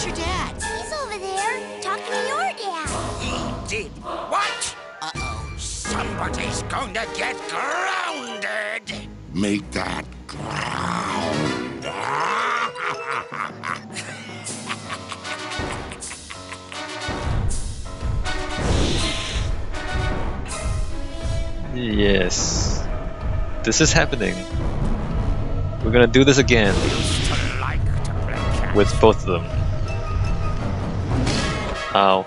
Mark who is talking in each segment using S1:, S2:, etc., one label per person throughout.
S1: Where's your dad?
S2: He's over there, talking to your dad.
S3: He did what?
S1: Uh-oh.
S3: Somebody's going to get grounded.
S4: Make that ground.
S5: Yes. This is happening. We're gonna do this again with both of them. Ow.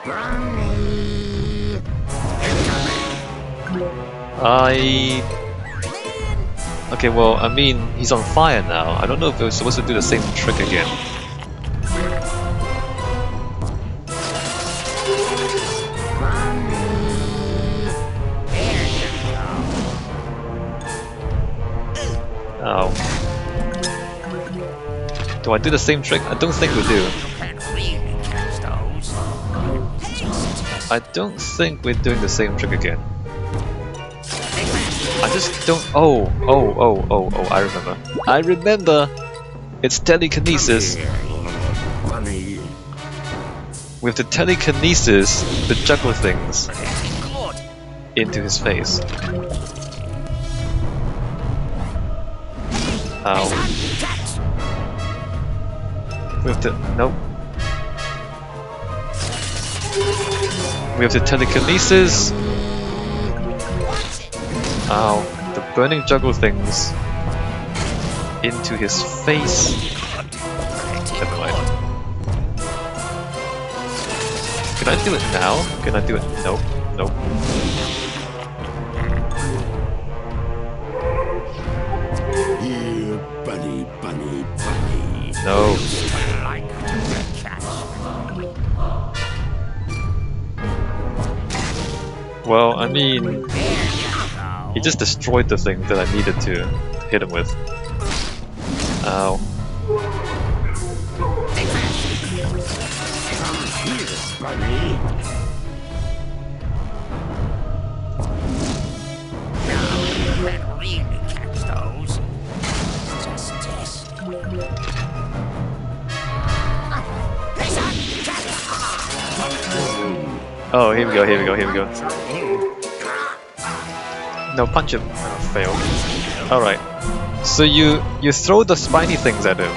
S5: Okay, well, I mean, he's on fire now. I don't know if we're supposed to do the same trick again. Oh. Do I do the same trick? I don't think we do. I don't think we're doing the same trick again. I just don't. Oh, I remember. I remember! It's telekinesis. We have to telekinesis the juggle things into his face. Ow. We have to. Nope. We have to telekinesis. Ow. The burning juggle things into his face. Never mind. Can I do it now? Can I do it? Nope. Nope.
S4: Here, bunny, bunny, bunny.
S5: No. Well, I mean, he just destroyed the thing that I needed to hit him with. Ow. Oh, here we go, here we go, here we go. No, punch him. Oh, fail. Alright. So you throw the spiny things at him.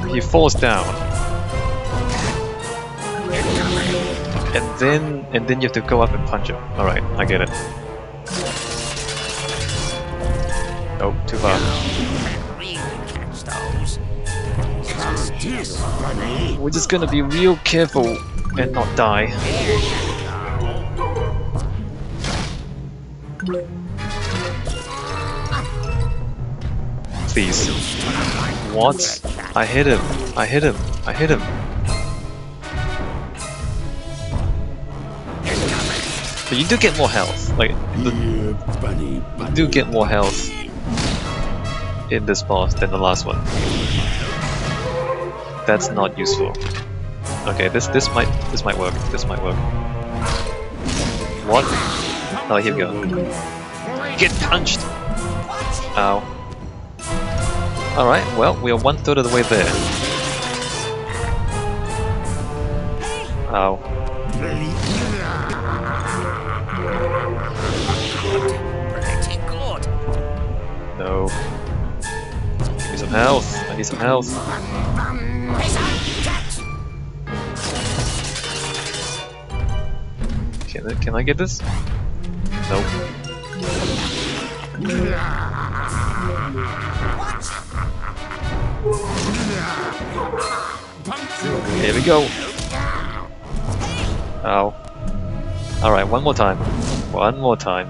S5: He falls down. And then you have to go up and punch him. Alright, I get it. Nope, too far. We're just gonna be real careful and not die. Please. What? I hit him. I hit him. I hit him. But you do get more health. Like, you do get more health in this boss than the last one. That's not useful. Okay, this might work. This might work. What? Oh, here we go. Get punched! Ow. Alright, well, we are 1/3 of the way there. Ow. No. Give me some health. I need some health. Can I get this? Nope. Here we go. Ow. Alright, one more time. One more time.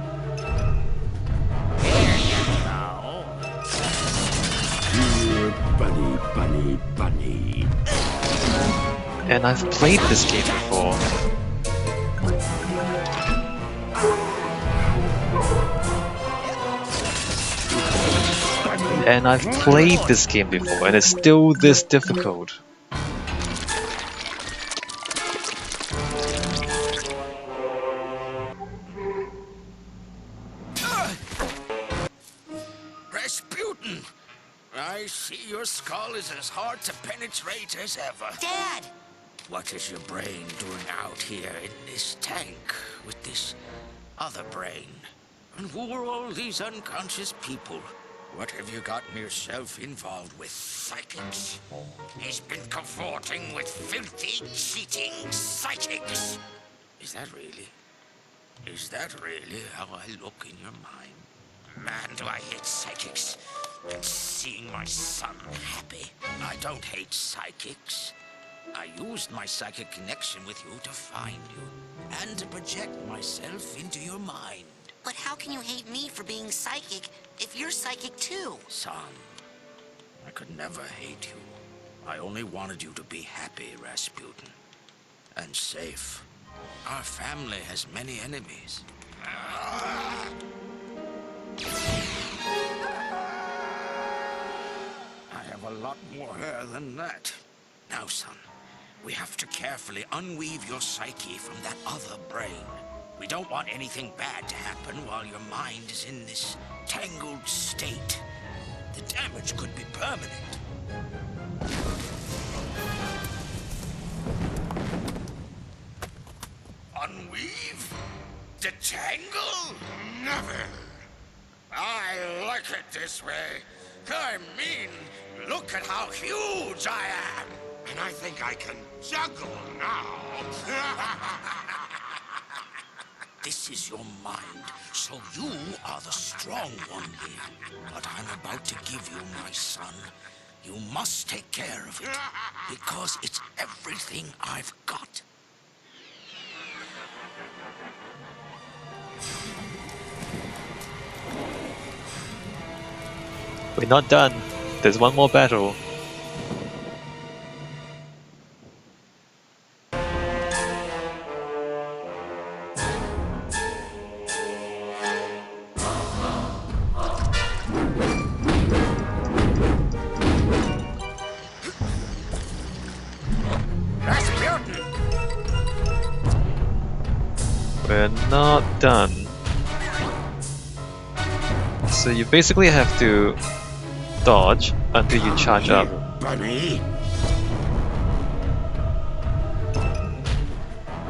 S4: Bunny, bunny, bunny.
S5: And I've played this game before. And I've played this game before, and it's still this difficult.
S3: Rasputin! I see your skull is as hard to penetrate as ever.
S1: Dad!
S3: What is your brain doing out here in this tank with this other brain? And who are all these unconscious people? What have you gotten yourself involved with, psychics? He's been cavorting with filthy, cheating psychics. Is that really how I look in your mind? Man, do I hate psychics. And seeing my son happy. I don't hate psychics. I used my psychic connection with you to find you, and to project myself into your mind.
S1: But how can you hate me for being psychic if you're psychic too?
S3: Son, I could never hate you. I only wanted you to be happy, Rasputin. And safe. Our family has many enemies. I have a lot more hair than that. Now, son, we have to carefully unweave your psyche from that other brain. We don't want anything bad to happen while your mind is in this tangled state. The damage could be permanent. Unweave? Detangle? Never. I like it this way. I mean, look at how huge I am.
S4: And I think I can juggle now.
S3: This is your mind, so you are the strong one here. But I'm about to give you my son. You must take care of it, because it's everything I've got.
S5: We're not done. There's one more battle. We're not done. So you basically have to dodge until you charge up.
S4: Bunny.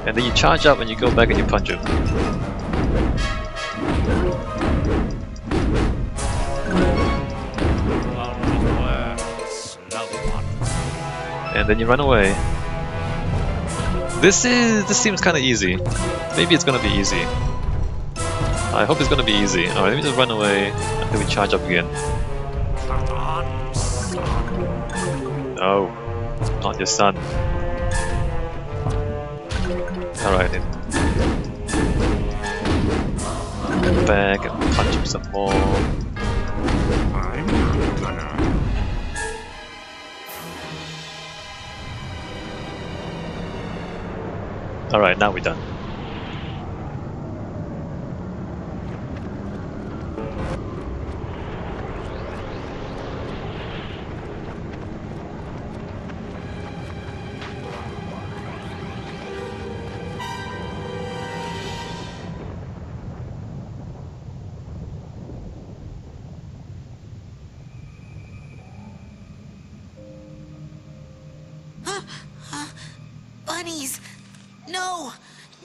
S5: And then you charge up and you go back and you punch him. And then you run away. This seems kinda easy. Maybe it's gonna be easy. I hope it's gonna be easy. Alright, let me just run away until we charge up again. No, not your son. Alright then. Go back and punch him some more.
S4: I'm not gonna.
S5: Alright, now we're done.
S1: Bunnies! No!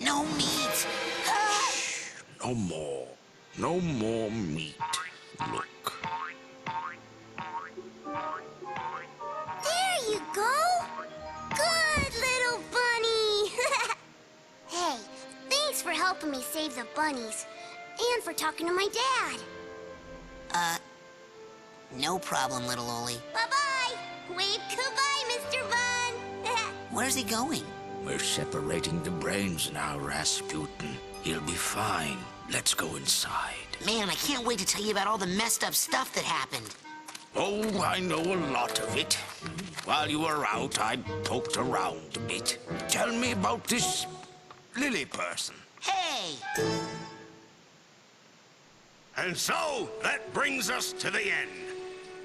S1: No meat! Ah!
S3: No more. No more meat. Look.
S2: There you go. Good little bunny. Hey, thanks for helping me save the bunnies. And for talking to my dad.
S1: No problem, little Oli.
S2: Bye-bye. Wave goodbye, Mr. Bun.
S1: Where's he going?
S3: We're separating the brains now, Rasputin. He'll be fine. Let's go inside.
S1: Man, I can't wait to tell you about all the messed up stuff that happened.
S3: Oh, I know a lot of it. While you were out, I poked around a bit. Tell me about this Lily person.
S1: Hey!
S6: And so, that brings us to the end,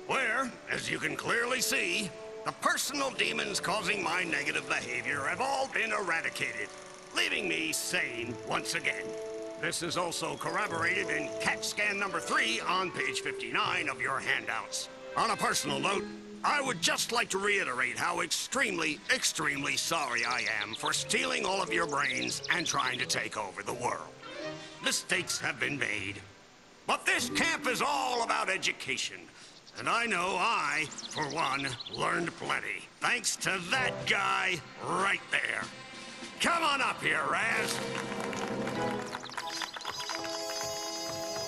S6: where, as you can clearly see, the personal demons causing my negative behavior have all been eradicated, leaving me sane once again. This is also corroborated in CAT scan number 3 on page 59 of your handouts. On a personal note, I would just like to reiterate how extremely, extremely sorry I am for stealing all of your brains and trying to take over the world. Mistakes have been made. But this camp is all about education. And I know I, for one, learned plenty. Thanks to that guy right there. Come on up here, Raz.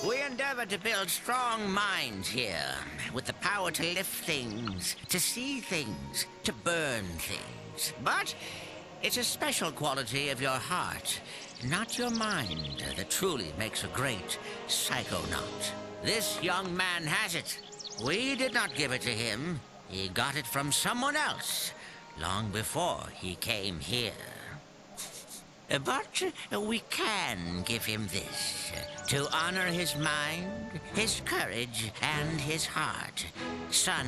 S1: We endeavor to build strong minds here, with the power to lift things, to see things, to burn things. But it's a special quality of your heart, not your mind, that truly makes a great psychonaut. This young man has it. We did not give it to him. He got it from someone else, long before he came here. But we can give him this, to honor his mind, his courage, and his heart. Son,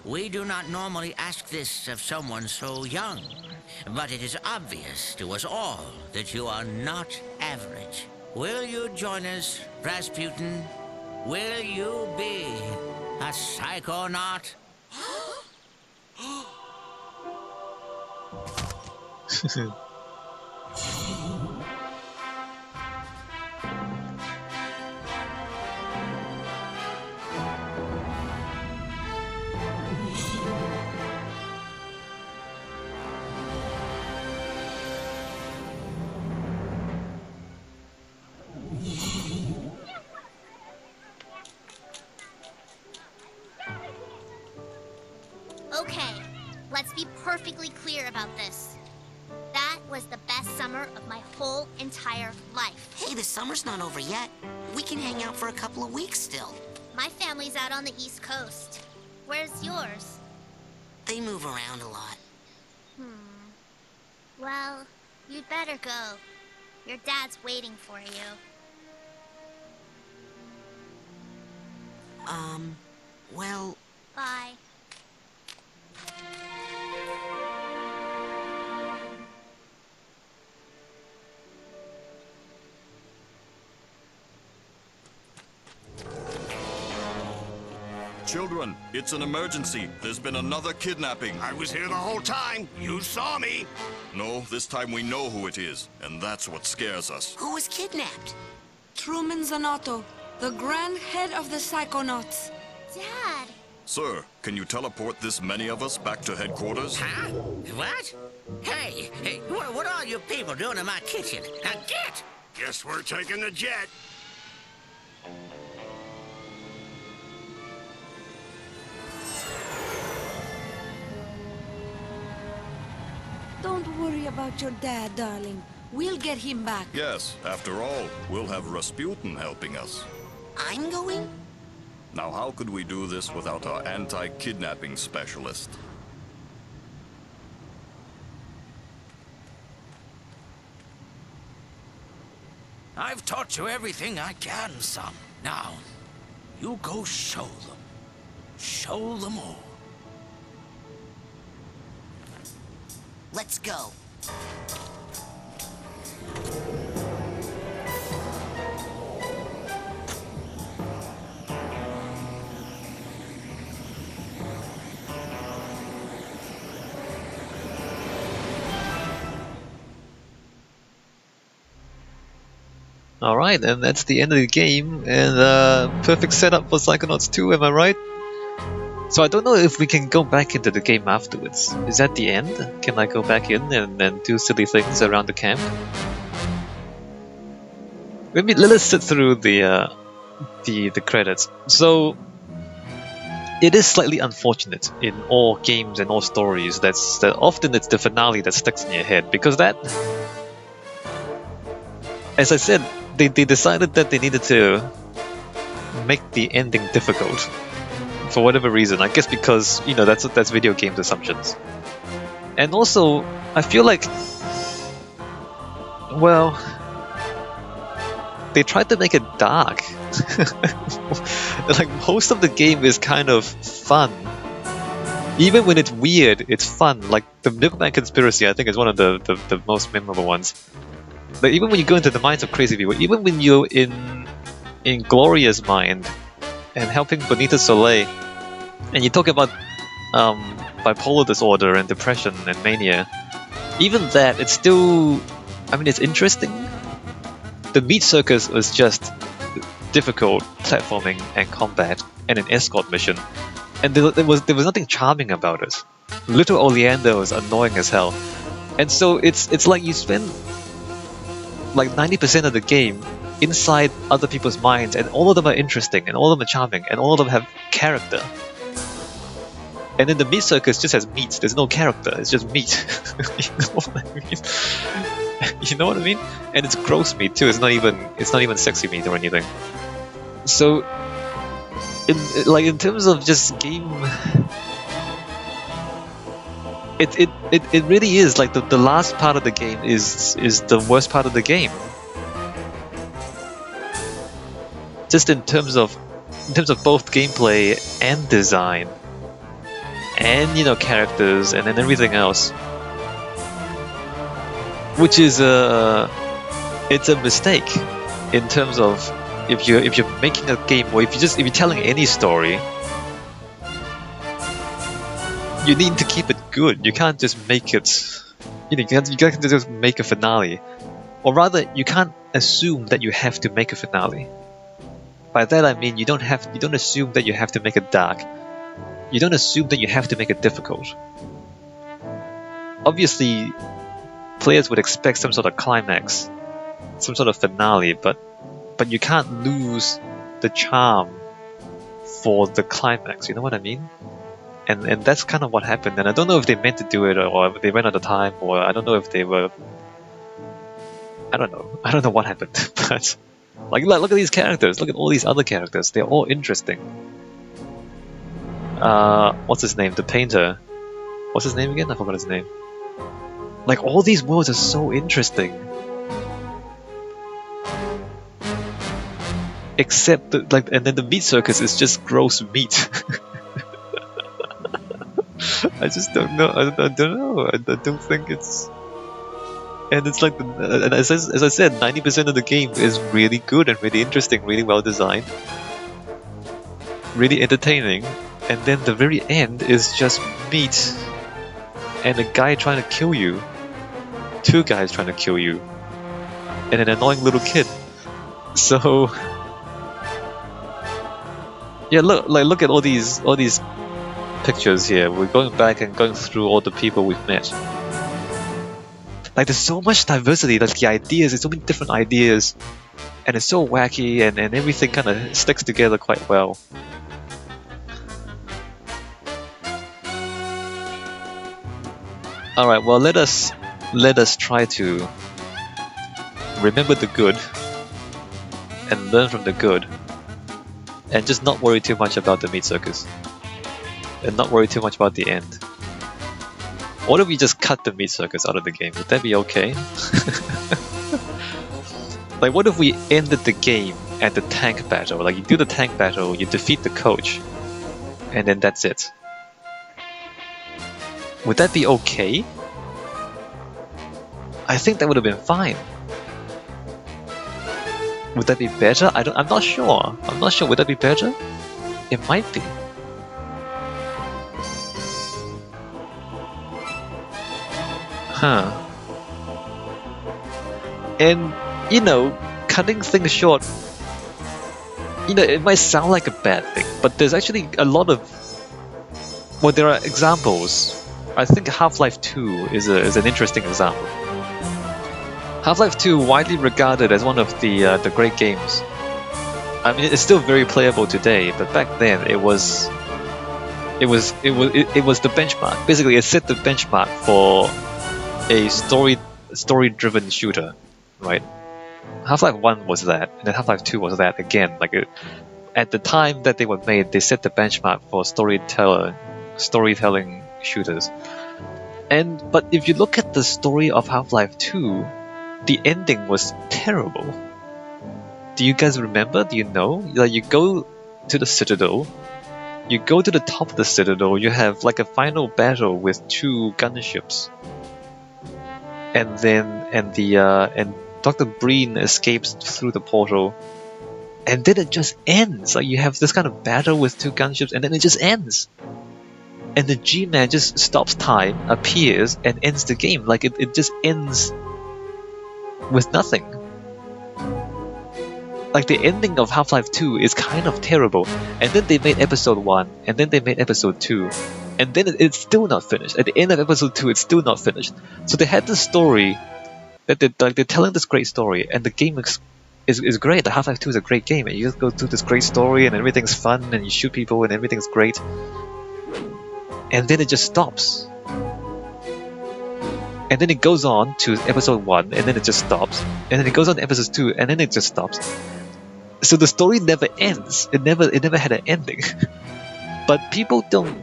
S1: we do not normally ask this of someone so young, but it is obvious to us all that you are not average. Will you join us, Rasputin? Will you be a psychonaut?
S2: Okay, let's be perfectly clear about this. That was the best summer of my whole entire life.
S1: Hey, the summer's not over yet. We can hang out for a couple of weeks still.
S2: My family's out on the East Coast. Where's yours?
S1: They move around a lot.
S2: Well, you'd better go. Your dad's waiting for you.
S1: Well...
S2: Bye.
S7: Children, it's an emergency. There's been another kidnapping.
S6: I was here the whole time. You saw me.
S7: No, this time we know who it is, and that's what scares us.
S1: Who was kidnapped?
S8: Truman Zanotto, the grand head of the Psychonauts.
S2: Dad!
S7: Sir, can you teleport this many of us back to headquarters?
S1: Huh? What? Hey, what are you people doing in my kitchen? Now get!
S6: Guess we're taking the jet.
S8: Don't worry about your dad, darling. We'll get him back.
S7: Yes, after all, we'll have Rasputin helping us.
S1: I'm going?
S7: Now, how could we do this without our anti-kidnapping specialist?
S3: I've taught you everything I can, son. Now, you go show them. Show them all.
S1: Let's go.
S5: Alright, and that's the end of the game, and perfect setup for Psychonauts 2, am I right? So I don't know if we can go back into the game afterwards. Is that the end? Can I go back in and do silly things around the camp? Maybe let's sit through the credits. So it is slightly unfortunate in all games and all stories that often it's the finale that sticks in your head, because that, as I said, they decided that they needed to make the ending difficult for whatever reason. I guess because, you know, that's video games assumptions. And also, I feel like, well, they tried to make it dark. Like, most of the game is kind of fun. Even when it's weird, it's fun. Like, the Milkman Conspiracy, I think, is one of the most memorable ones. But even when you go into the minds of crazy people, even when you're in Gloria's mind and helping Bonita Soleil, and you talk about bipolar disorder and depression and mania, even that, it's still, I mean, it's interesting. The meat circus was just difficult platforming and combat and an escort mission, and there was nothing charming about it. Little Oleander was annoying as hell, and so it's like you spend like 90% of the game inside other people's minds, and all of them are interesting, and all of them are charming, and all of them have character. And then the meat circus just has meat. There's no character. It's just meat. You know what I mean? You know what I mean? And it's gross meat too. It's not even sexy meat or anything. So, in terms of just game, it really is like the last part of the game is the worst part of the game. Just in terms of both gameplay and design, and characters, and then everything else, which is it's a mistake in terms of if you're making a game, or if you're telling any story, you need to keep it good. You can't just make it, you can't just make a finale, or rather, you can't assume that you have to make a finale. By that I mean you don't assume that you have to make it dark. You don't assume that you have to make it difficult. Obviously, players would expect some sort of climax, some sort of finale, but you can't lose the charm for the climax. You know what I mean? And that's kind of what happened. And I don't know if they meant to do it, or if they ran out of time, or I don't know if they were. I don't know what happened. But like, look at these characters. Look at all these other characters. They're all interesting. What's his name? The painter. What's his name again? I forgot his name. Like, all these worlds are so interesting. Except that, and then the meat circus is just gross meat. I just don't know. I don't know. I don't think it's. And it's like, and as I said, 90% of the game is really good and really interesting, really well designed, really entertaining. And then the very end is just meat and a guy trying to kill you, two guys trying to kill you, and an annoying little kid. So yeah, look at all these pictures here. We're going back and going through all the people we've met. Like, there's so much diversity. Like, the ideas, there's so many different ideas, and it's so wacky, and everything kind of sticks together quite well. Alright, well, let us try to remember the good and learn from the good, and just not worry too much about the meat circus, and not worry too much about the end. What if we just cut the meat circus out of the game? Would that be okay? Like, what if we ended the game at the tank battle? Like, you do the tank battle, you defeat the coach, and then that's it. Would that be okay? I think that would have been fine. Would that be better? I'm not sure. I'm not sure. Would that be better? It might be. Huh. And, cutting things short, it might sound like a bad thing, but there's actually a lot of... Well, there are examples. I think Half-Life 2 is an interesting example. Half-Life 2, widely regarded as one of the great games. I mean, it's still very playable today, but back then it was the benchmark. Basically, it set the benchmark for a story-driven shooter, right? Half-Life 1 was that, and then Half-Life 2 was that again. Like, at the time that they were made, they set the benchmark for storytelling shooters. But if you look at the story of Half-Life 2, the ending was terrible. Do you guys remember? Do you know? Like, you go to the Citadel, you go to the top of the Citadel, you have like a final battle with two gunships. And Dr. Breen escapes through the portal, and then it just ends. Like, you have this kind of battle with two gunships, and then it just ends. and the G-Man just stops time, appears, and ends the game. Like, it just ends with nothing. Like, the ending of Half-Life 2 is kind of terrible, and then they made episode 1, and then they made episode 2, and then it's still not finished. At the end of episode 2, it's still not finished. So they had this story, that they're telling this great story, and the game is great. The Half-Life 2 is a great game, and you just go through this great story, and everything's fun, and you shoot people, and everything's great. And then it just stops. And then it goes on to episode 1, and then it just stops. And then it goes on to episode 2, and then it just stops. So the story never ends. It never had an ending. But people don't...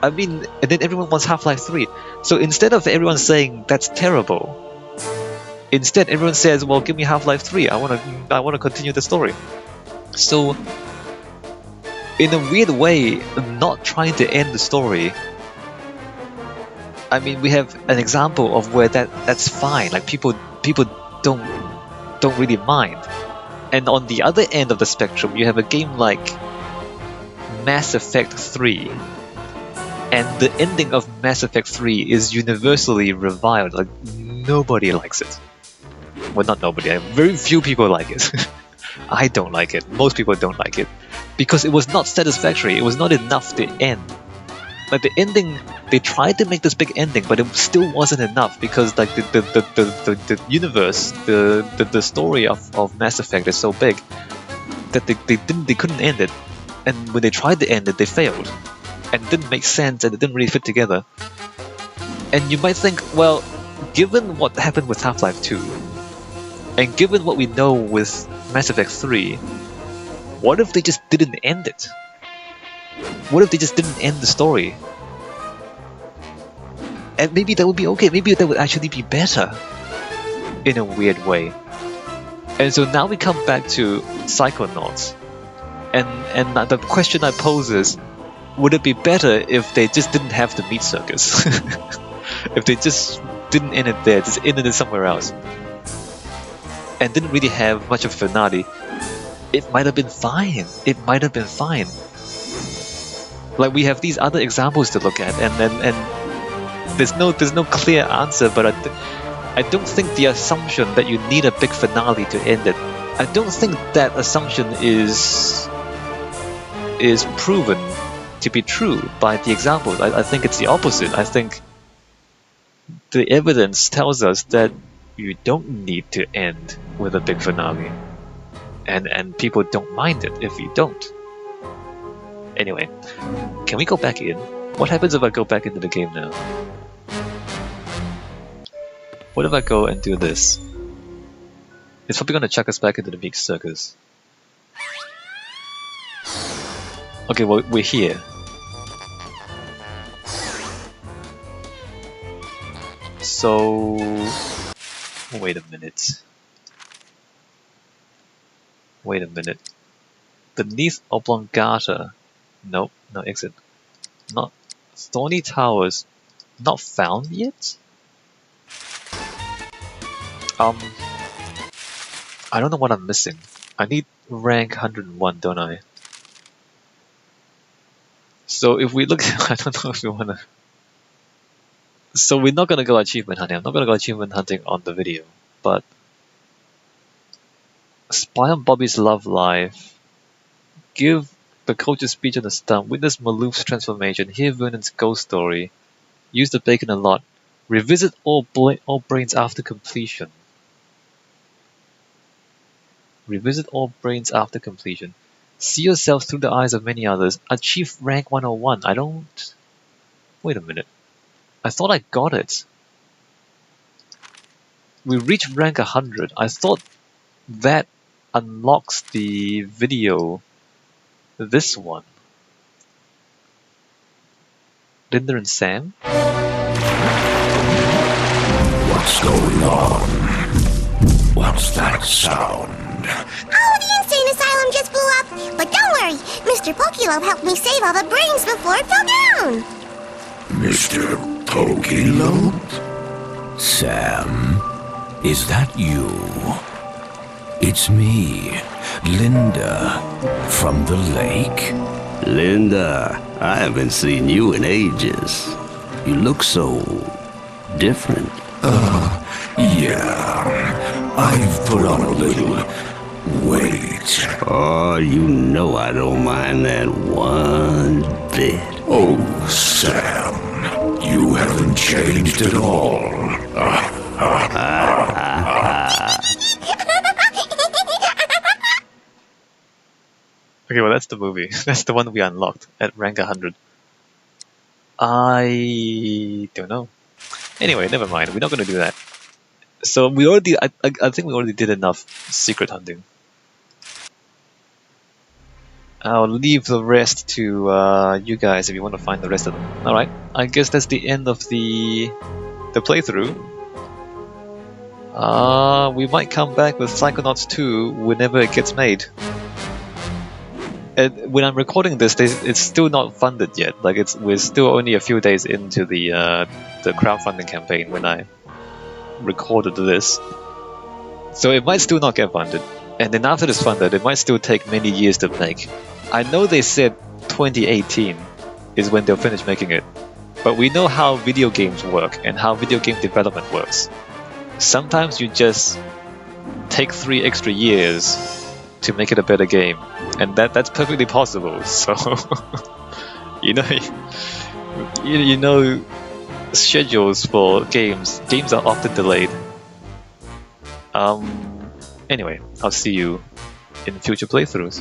S5: I mean, and then everyone wants Half-Life 3. So instead of everyone saying, that's terrible, instead everyone says, well, give me Half-Life 3. I wanna continue the story. So, in a weird way, not trying to end the story... I mean, we have an example of where that's fine. Like, people don't really mind. And on the other end of the spectrum, you have a game like Mass Effect 3, and the ending of Mass Effect 3 is universally reviled. Like, nobody likes it. Well, not nobody. Very few people like it. I don't like it. Most people don't like it because it was not satisfactory. It was not enough to end. Like, the ending, they tried to make this big ending, but it still wasn't enough because, like, the universe, the story of Mass Effect is so big that they couldn't end it, and when they tried to end it, they failed, and it didn't make sense, and it didn't really fit together. And you might think, well, given what happened with Half-Life 2, and given what we know with Mass Effect 3, what if they just didn't end it? What if they just didn't end the story? And maybe that would be okay. Maybe that would actually be better in a weird way. And so now we come back to Psychonauts. And the question I pose is, would it be better if they just didn't have the meat circus? If they just didn't end it there, just ended it somewhere else. And didn't really have much of a finale. It might have been fine. It might have been fine. Like, we have these other examples to look at, and there's no clear answer, but I don't think the assumption that you need a big finale to end it, I don't think that assumption is proven to be true by the examples. I think it's the opposite. I think the evidence tells us that you don't need to end with a big finale, and people don't mind it if you don't. Anyway, can we go back in? What happens if I go back into the game now? What if I go and do this? It's probably gonna chuck us back into the big circus. Okay, well, we're here. So... wait a minute. Wait a minute. Beneath Oblongata. Nope, no exit. Not Thorny Towers. Not found yet? I don't know what I'm missing. I need rank 101, don't I? So if we look, I don't know if we wanna. So we're not gonna go achievement hunting. I'm not gonna go achievement hunting on the video, but spy on Bobby's love life. Give the coach's speech on the stump. Witness Maloof's transformation. Hear Vernon's ghost story. Use the bacon a lot. Revisit all brains after completion. Revisit all brains after completion. See yourself through the eyes of many others. Achieve rank 101. I don't... Wait a minute. I thought I got it. We reached rank 100. I thought that unlocks the video. This one. Linda and Sam?
S4: What's going on? What's that sound?
S2: Oh, the insane asylum just blew up! But don't worry, Mr. Pokélove helped me save all the brains before it fell down!
S4: Mr. Pokélove?
S9: Sam, is that you? It's me, Linda, from the lake.
S10: Linda, I haven't seen you in ages. You look so different.
S4: Yeah. I've put on a little weight.
S10: Oh, you know I don't mind that one bit.
S4: Oh, Sam. You haven't changed at all.
S5: Okay, well that's the movie. That's the one we unlocked at rank 100. I don't know. Anyway, never mind. We're not going to do that. So we already, I think we already did enough secret hunting. I'll leave the rest to you guys if you want to find the rest of them. All right. I guess that's the end of the playthrough. We might come back with Psychonauts 2 whenever it gets made. When I'm recording this, it's still not funded yet. Like we're still only a few days into the crowdfunding campaign when I recorded this, so it might still not get funded. And then after it's funded, it might still take many years to make. I know they said 2018 is when they'll finish making it, but we know how video games work and how video game development works. Sometimes you just take 3 extra years to make it a better game, and that's perfectly possible. So you know schedules for games are often delayed. Anyway, I'll see you in future playthroughs.